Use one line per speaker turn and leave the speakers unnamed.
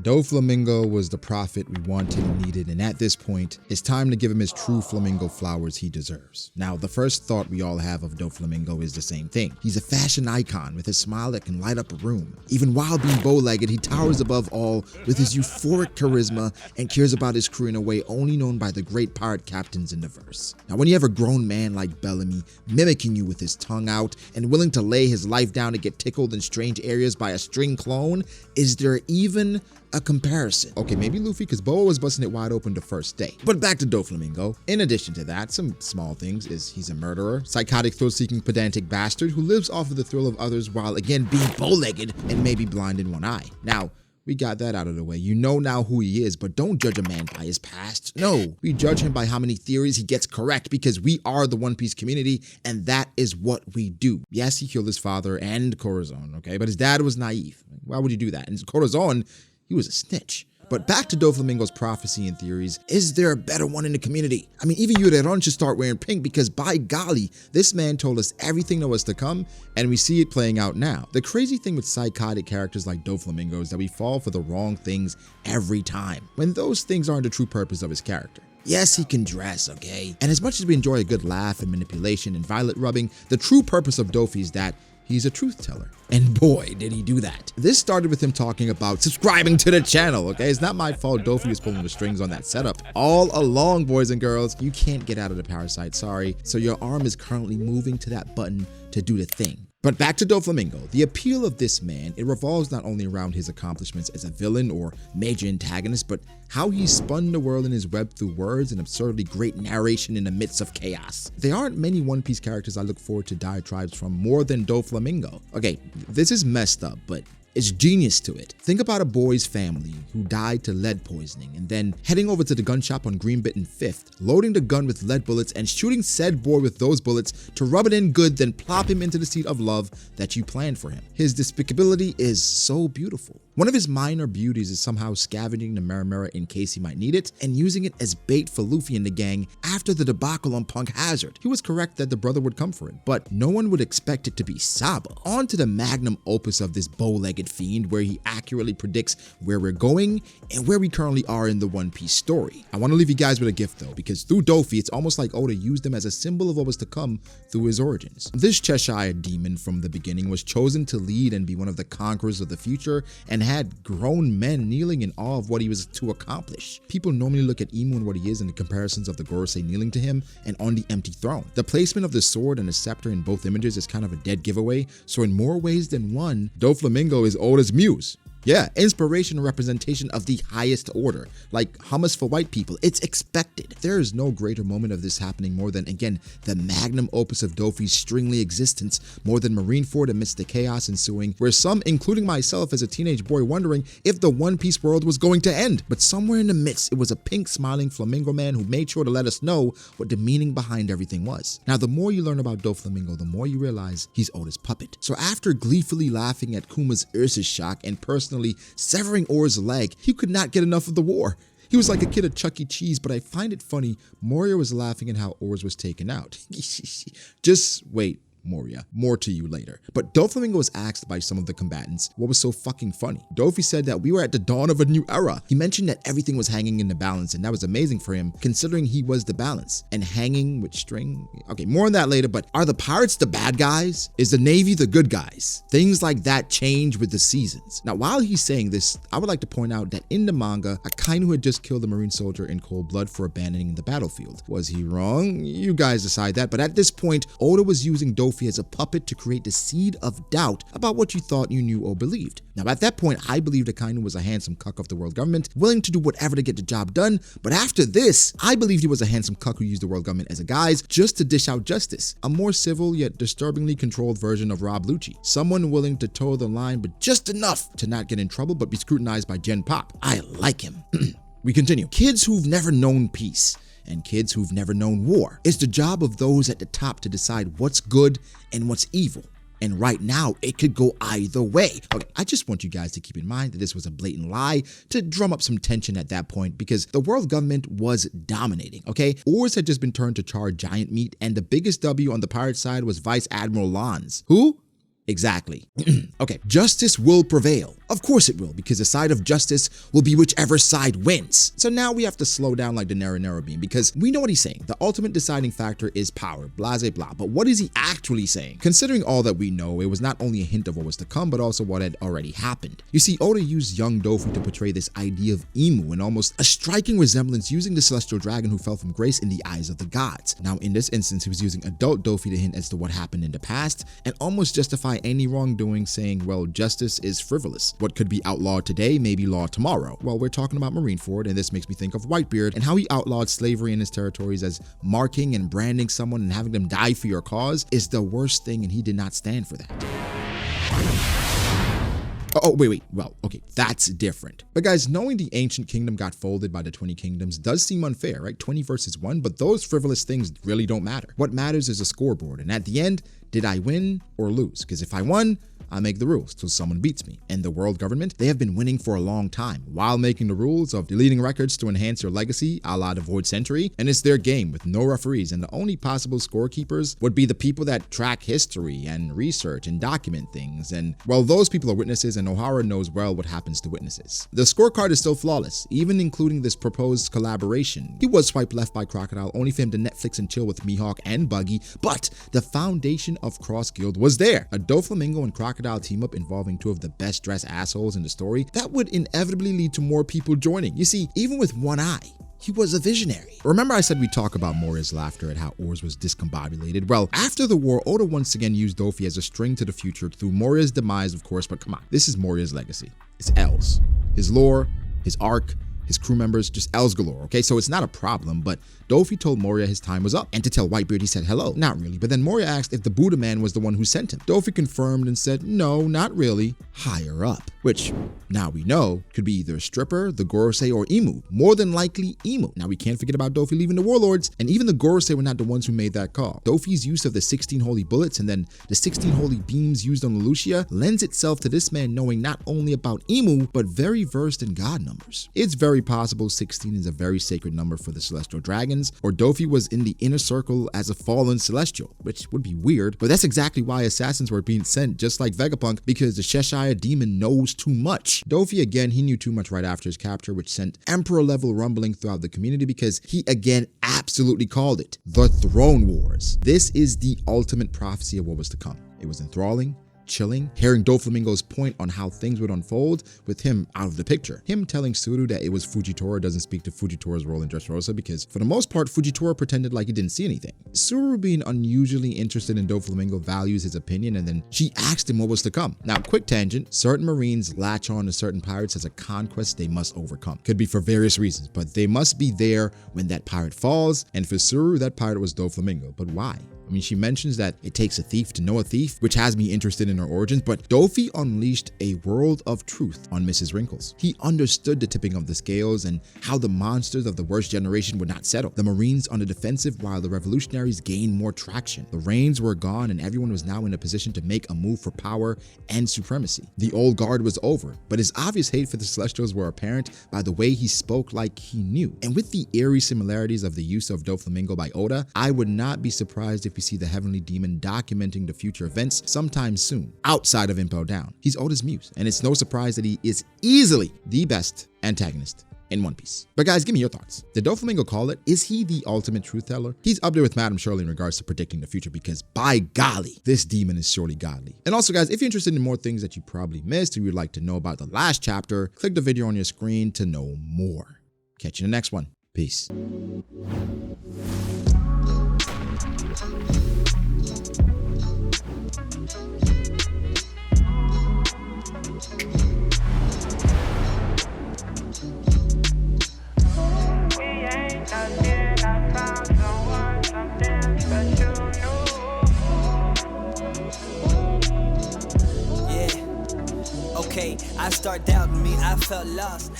Doflamingo was the prophet we wanted and needed, and at this point, it's time to give him his true flamingo flowers he deserves. Now, the first thought we all have of Doflamingo is the same thing. He's a fashion icon with a smile that can light up a room. Even while being bow-legged, he towers above all with his euphoric charisma and cares about his crew in a way only known by the great pirate captains in the verse. Now, when you have a grown man like Bellamy mimicking you with his tongue out and willing to lay his life down to get tickled in strange areas by a string clone, is there even a comparison? Okay, maybe Luffy, because Boa was busting it wide open the first day. But back to Doflamingo. In addition to that, some small things is he's a murderer, psychotic, thrill-seeking, pedantic bastard who lives off of the thrill of others while again being bow-legged and maybe blind in one eye. Now, we got that out of the way. You know now who he is, but don't judge a man by his past. No, we judge him by how many theories he gets correct, because we are the One Piece community, and that is what we do. Yes, he killed his father and Corazon, okay? But his dad was naive. Why would you do that? And Corazon, he was a snitch. But back to Doflamingo's prophecy and theories, is there a better one in the community? I mean, even Yureron should start wearing pink, because by golly, this man told us everything that was to come, and we see it playing out now. The crazy thing with psychotic characters like Doflamingo is that we fall for the wrong things every time, when those things aren't the true purpose of his character. Yes, he can dress, okay? And as much as we enjoy a good laugh and manipulation and violet rubbing, the true purpose of Dofi is that he's a truth teller. And boy, did he do that. This started with him talking about subscribing to the channel, okay? It's not my fault Dofi was pulling the strings on that setup. All along, boys and girls, you can't get out of the parasite, sorry. So your arm is currently moving to that button to do the thing. But back to Doflamingo. The appeal of this man, it revolves not only around his accomplishments as a villain or major antagonist, but how he spun the world in his web through words and absurdly great narration in the midst of chaos. There aren't many One Piece characters I look forward to diatribes from more than Doflamingo. Okay, this is messed up, but it's genius to it. Think about a boy's family who died to lead poisoning and then heading over to the gun shop on Greenbit and 5th, loading the gun with lead bullets and shooting said boy with those bullets to rub it in good, then plop him into the seat of love that you planned for him. His despicability is so beautiful. One of his minor beauties is somehow scavenging the Marimera in case he might need it and using it as bait for Luffy and the gang after the debacle on Punk Hazard. He was correct that the brother would come for it, but no one would expect it to be Sabo. On to the magnum opus of this bow-legged fiend, where he accurately predicts where we're going and where we currently are in the One Piece story. I want to leave you guys with a gift though, because through Dofi, it's almost like Oda used him as a symbol of what was to come through his origins. This Cheshire demon from the beginning was chosen to lead and be one of the conquerors of the future, and had grown men kneeling in awe of what he was to accomplish. People normally look at Imu and what he is in the comparisons of the Gorosei kneeling to him and on the empty throne. The placement of the sword and the scepter in both images is kind of a dead giveaway, so in more ways than one, Doflamingo is Oda's muse. Yeah, inspiration and representation of the highest order, like hummus for white people. It's expected. There is no greater moment of this happening more than, again, the magnum opus of Dofi's stringly existence, more than Marineford amidst the chaos ensuing, where some, including myself as a teenage boy, wondering if the One Piece world was going to end. But somewhere in the midst, it was a pink smiling flamingo man who made sure to let us know what the meaning behind everything was. Now, the more you learn about Doflamingo, the more you realize he's Oda's puppet. So after gleefully laughing at Kuma's Ursus shock and personally severing Or's leg, he could not get enough of the war. He was like a kid at Chuck E. Cheese, but I find it funny Moria was laughing at how Oars was taken out. Just wait, Moria. More to you later. But Doflamingo was asked by some of the combatants what was so fucking funny. Dofi said that we were at the dawn of a new era. He mentioned that everything was hanging in the balance, and that was amazing for him considering he was the balance. And hanging with string? Okay, more on that later, but are the pirates the bad guys? Is the Navy the good guys? Things like that change with the seasons. Now, while he's saying this, I would like to point out that in the manga, Akainu had just killed a Marine soldier in cold blood for abandoning the battlefield. Was he wrong? You guys decide that, but at this point, Oda was using Dofi as a puppet to create the seed of doubt about what you thought you knew or believed. Now, at that point, I believed Akainu was a handsome cuck of the world government, willing to do whatever to get the job done. But after this, I believed he was a handsome cuck who used the world government as a guise just to dish out justice. A more civil yet disturbingly controlled version of Rob Lucci. Someone willing to toe the line, but just enough to not get in trouble but be scrutinized by Gen Pop. I like him. We continue. Kids who've never known peace and kids who've never known war. It's the job of those at the top to decide what's good and what's evil. And right now, it could go either way. Okay, I just want you guys to keep in mind that this was a blatant lie to drum up some tension at that point, because the world government was dominating, okay? Oars had just been turned to charred giant meat, and the biggest W on the pirate side was Vice Admiral Lons. Who? Exactly. Okay, justice will prevail. Of course it will, because the side of justice will be whichever side wins. So now we have to slow down like Daenerys beam, because we know what he's saying. The ultimate deciding factor is power, blah, blah, blah. But what is he actually saying? Considering all that we know, it was not only a hint of what was to come, but also what had already happened. You see, Oda used young Dofi to portray this idea of Imu, and almost a striking resemblance using the celestial dragon who fell from grace in the eyes of the gods. Now, in this instance, he was using adult Dofi to hint as to what happened in the past, and almost justify any wrongdoing, saying, well, justice is frivolous. What could be outlawed today may be law tomorrow. Well, we're talking about Marineford, and this makes me think of Whitebeard and how he outlawed slavery in his territories, as marking and branding someone and having them die for your cause is the worst thing, and he did not stand for that. Oh, wait. Well, okay, that's different. But guys, knowing the ancient kingdom got folded by the 20 kingdoms does seem unfair, right? 20 versus 1, but those frivolous things really don't matter. What matters is a scoreboard, and at the end, did I win or lose? Because if I won, I make the rules till someone beats me. And the world government, they have been winning for a long time while making the rules of deleting records to enhance your legacy, a la the Void Century, and it's their game with no referees, and the only possible scorekeepers would be the people that track history and research and document things, and well, those people are witnesses, and Ohara knows well what happens to witnesses. The scorecard is still flawless, even including this proposed collaboration. He was swiped left by Crocodile, only for him to Netflix and chill with Mihawk and Buggy, but the foundation of Cross Guild was there. A Doflamingo and Crocodile team up involving two of the best dressed assholes in the story, that would inevitably lead to more people joining. You see, even with one eye, he was a visionary. Remember I said we talk about Moria's laughter at how Oars was discombobulated? Well, after the war, Oda once again used Dofi as a string to the future through Moria's demise, of course, but come on, this is Moria's legacy. It's L's. His lore, his arc, his crew members, just L's galore, okay? So it's not a problem, but Dofi told Moria his time was up, and to tell Whitebeard he said hello. Not really, but then Moria asked if the Buddha man was the one who sent him. Dofi confirmed and said, no, not really, higher up, which now we know could be either a stripper, the Gorosei, or Imu. More than likely Imu. Now we can't forget about Dofi leaving the Warlords, and even the Gorosei were not the ones who made that call. Dofi's use of the 16 holy bullets and then the 16 holy beams used on Lelouchia lends itself to this man knowing not only about Imu, but very versed in god numbers. It's very possible 16 is a very sacred number for the Celestial Dragons, or Dofi was in the inner circle as a fallen Celestial, which would be weird, but that's exactly why assassins were being sent, just like Vegapunk, because the Cheshire demon knows too much. Dofi, again, he knew too much right after his capture, which sent Emperor-level rumbling throughout the community because he, again, absolutely called it. The Throne Wars. This is the ultimate prophecy of what was to come. It was enthralling, chilling, hearing Doflamingo's point on how things would unfold with him out of the picture. Him telling Suru that it was Fujitora doesn't speak to Fujitora's role in Dressrosa because for the most part, Fujitora pretended like he didn't see anything. Suru, being unusually interested in Doflamingo, values his opinion, and then she asked him what was to come. Now, quick tangent, certain Marines latch on to certain pirates as a conquest they must overcome. Could be for various reasons, but they must be there when that pirate falls, and for Suru, that pirate was Doflamingo. But why? I mean, she mentions that it takes a thief to know a thief, which has me interested in her origins, but Dofi unleashed a world of truth on Mrs. Wrinkles. He understood the tipping of the scales and how the monsters of the worst generation would not settle. The Marines on the defensive while the revolutionaries gained more traction. The reins were gone and everyone was now in a position to make a move for power and supremacy. The old guard was over, but his obvious hate for the Celestials were apparent by the way he spoke like he knew. And with the eerie similarities of the use of Doflamingo by Oda, I would not be surprised if we see the Heavenly Demon documenting the future events sometime soon, outside of Impel Down. He's Oda's muse, and it's no surprise that he is easily the best antagonist in One Piece. But guys, give me your thoughts. Did Doflamingo call it? Is he the ultimate truth teller? He's up there with Madame Shirley in regards to predicting the future because by golly, this demon is surely godly. And also guys, if you're interested in more things that you probably missed or you'd like to know about the last chapter, click the video on your screen to know more. Catch you in the next one. Peace.
I start doubting me, I felt lost.